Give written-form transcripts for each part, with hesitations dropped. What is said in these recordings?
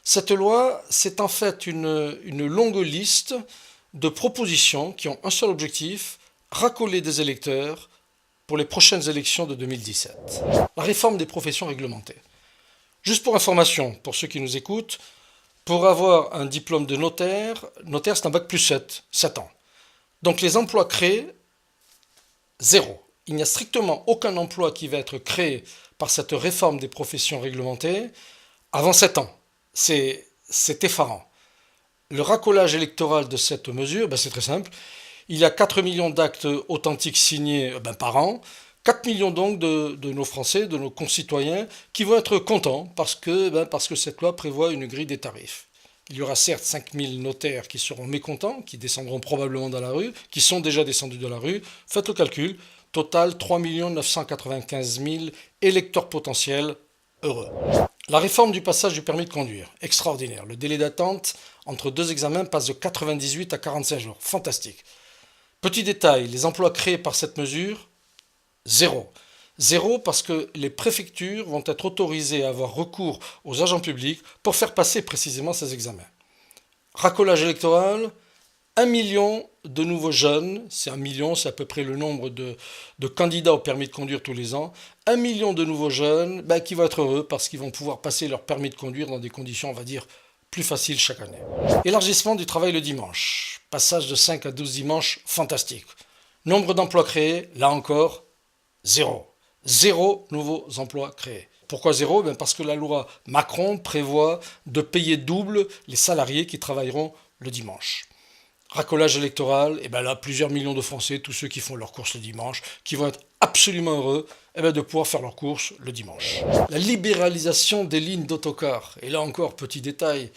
Cette loi, c'est en fait une longue liste de propositions qui ont un seul objectif, racoler des électeurs pour les prochaines élections de 2017. La réforme des professions réglementées. Juste pour information, pour ceux qui nous écoutent, pour avoir un diplôme de notaire, notaire c'est un bac plus 7, 7 ans. Donc les emplois créés, zéro. Il n'y a strictement aucun emploi qui va être créé par cette réforme des professions réglementées avant 7 ans. C'est effarant. Le racolage électoral de cette mesure, c'est très simple. Il y a 4 millions d'actes authentiques signés par an. 4 millions donc de nos Français, de nos concitoyens, qui vont être contents parce que cette loi prévoit une grille des tarifs. Il y aura certes 5000 notaires qui seront mécontents, qui descendront probablement dans la rue, qui sont déjà descendus de la rue. Faites le calcul. Total 3 995 000 électeurs potentiels heureux. La réforme du passage du permis de conduire, extraordinaire. Le délai d'attente entre deux examens passe de 98 à 45 jours. Fantastique. Petit détail, les emplois créés par cette mesure, zéro. Zéro parce que les préfectures vont être autorisées à avoir recours aux agents publics pour faire passer précisément ces examens. Racolage électoral, 1 million de nouveaux jeunes, c'est 1 million, c'est à peu près le nombre de candidats au permis de conduire tous les ans. 1 million de nouveaux jeunes qui vont être heureux parce qu'ils vont pouvoir passer leur permis de conduire dans des conditions, on va dire, plus faciles chaque année. Élargissement du travail le dimanche. Passage de 5 à 12 dimanches, fantastique. Nombre d'emplois créés, là encore, zéro. Zéro nouveaux emplois créés. Pourquoi zéro? Parce que la loi Macron prévoit de payer double les salariés qui travailleront le dimanche. Racolage électoral, et là, plusieurs millions de Français, tous ceux qui font leurs courses le dimanche, qui vont être absolument heureux de pouvoir faire leurs courses le dimanche. La libéralisation des lignes d'autocars, et là encore, petit détail,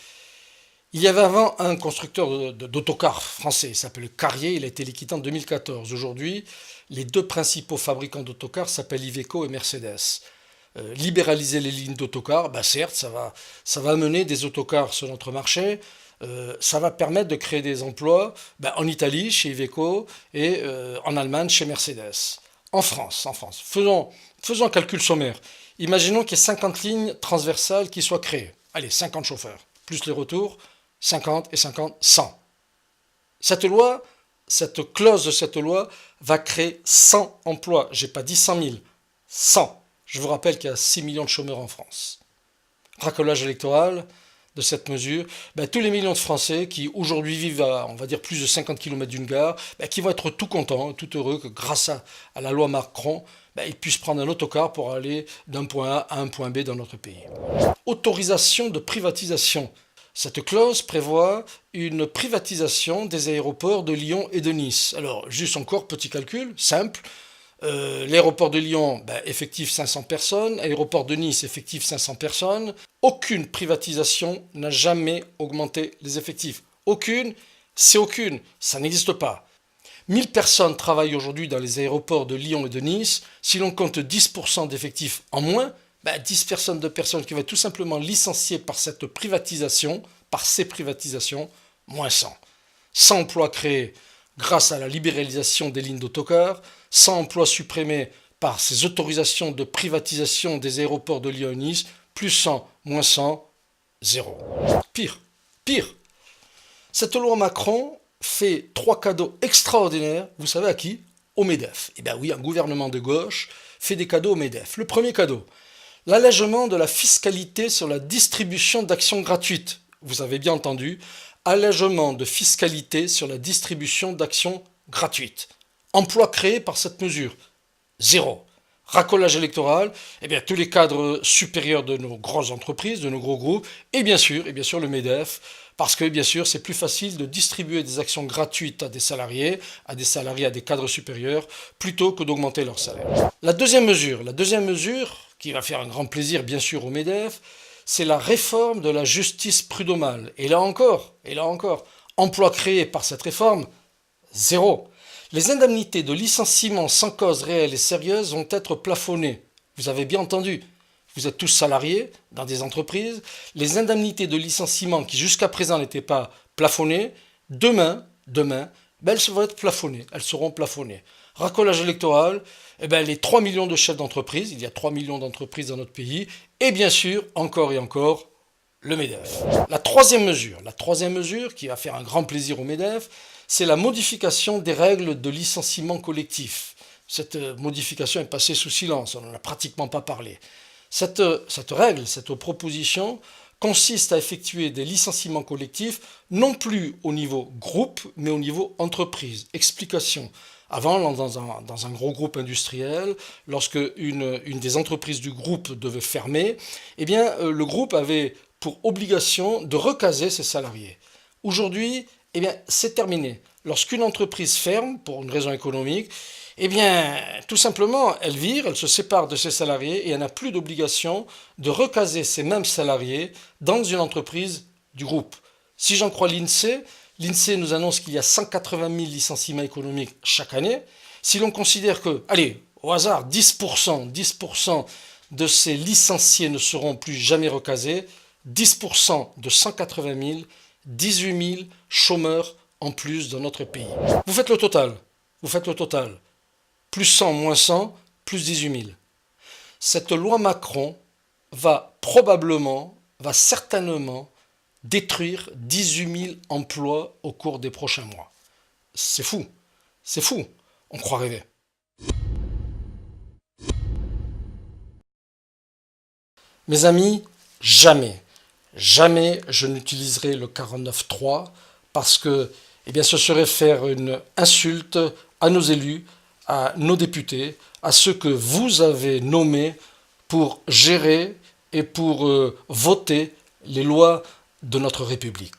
il y avait avant un constructeur d'autocars français, il s'appelle Carrier, il a été liquidé en 2014. Aujourd'hui, les deux principaux fabricants d'autocars s'appellent Iveco et Mercedes. Libéraliser les lignes d'autocars, certes, ça va amener des autocars sur notre marché, ça va permettre de créer des emplois en Italie, chez Iveco, et en Allemagne, chez Mercedes. En France. Faisons un calcul sommaire. Imaginons qu'il y ait 50 lignes transversales qui soient créées. Allez, 50 chauffeurs, plus les retours, 50 et 50, 100. Cette clause de cette loi va créer 100 emplois. J'ai pas dit 100 000, 100. Je vous rappelle qu'il y a 6 millions de chômeurs en France. Racolage électoral de cette mesure, tous les millions de Français qui aujourd'hui vivent à, on va dire, plus de 50 km d'une gare, qui vont être tout contents, tout heureux que grâce à la loi Macron, ils puissent prendre un autocar pour aller d'un point A à un point B dans notre pays. Autorisation de privatisation. Cette clause prévoit une privatisation des aéroports de Lyon et de Nice. Alors, juste encore, petit calcul, simple. L'aéroport de Lyon, effectif 500 personnes. Aéroport de Nice, effectif 500 personnes. Aucune privatisation n'a jamais augmenté les effectifs. Aucune, c'est aucune. Ça n'existe pas. 1000 personnes travaillent aujourd'hui dans les aéroports de Lyon et de Nice. Si l'on compte 10% d'effectifs en moins, 10 personnes qui vont être tout simplement licenciées par cette privatisation, par ces privatisations, moins 100. 100 emplois créés grâce à la libéralisation des lignes d'autocars, 100 emplois supprimés par ces autorisations de privatisation des aéroports de Lyon et Nice, plus 100, moins 100, zéro. Pire. Cette loi Macron fait 3 cadeaux extraordinaires, vous savez à qui? Au MEDEF. Oui, un gouvernement de gauche fait des cadeaux au MEDEF. Le premier cadeau, l'allègement de la fiscalité sur la distribution d'actions gratuites. Vous avez bien entendu, allègement de fiscalité sur la distribution d'actions gratuites. Emplois créés par cette mesure, zéro. Racolage électoral, tous les cadres supérieurs de nos grosses entreprises, de nos gros groupes, et bien sûr le MEDEF, parce que bien sûr c'est plus facile de distribuer des actions gratuites à des salariés, à des cadres supérieurs, plutôt que d'augmenter leur salaire. La deuxième mesure, qui va faire un grand plaisir bien sûr au MEDEF, c'est la réforme de la justice prud'homale. Et là encore, emplois créés par cette réforme, zéro. Les indemnités de licenciement sans cause réelle et sérieuse vont être plafonnées. Vous avez bien entendu, vous êtes tous salariés dans des entreprises. Les indemnités de licenciement qui jusqu'à présent n'étaient pas plafonnées, demain, elles vont être plafonnées, elles seront plafonnées. Racolage électoral, les 3 millions de chefs d'entreprise, il y a 3 millions d'entreprises dans notre pays, et bien sûr, encore et encore, le MEDEF. La troisième mesure qui va faire un grand plaisir au MEDEF, c'est la modification des règles de licenciement collectif. Cette modification est passée sous silence, on n'en a pratiquement pas parlé. Cette proposition consiste à effectuer des licenciements collectifs non plus au niveau groupe, mais au niveau entreprise. Explication. Avant, dans un gros groupe industriel, lorsque une des entreprises du groupe devait fermer, eh bien, le groupe avait pour obligation de recaser ses salariés. Aujourd'hui, eh bien, c'est terminé. Lorsqu'une entreprise ferme, pour une raison économique, eh bien, tout simplement, elle vire, elle se sépare de ses salariés et elle n'a plus d'obligation de recaser ces mêmes salariés dans une entreprise du groupe. Si j'en crois l'INSEE, l'INSEE nous annonce qu'il y a 180 000 licenciements économiques chaque année. Si l'on considère que, allez, au hasard, 10% de ces licenciés ne seront plus jamais recasés, 10% de 180 000, 18 000 chômeurs en plus dans notre pays. Vous faites le total. Plus 100, moins 100, plus 18 000. Cette loi Macron va certainement détruire 18 000 emplois au cours des prochains mois. C'est fou, on croit rêver. Mes amis, jamais je n'utiliserai le 49.3 parce que ce serait faire une insulte à nos élus, à nos députés, à ceux que vous avez nommés pour gérer et pour voter les lois de notre République.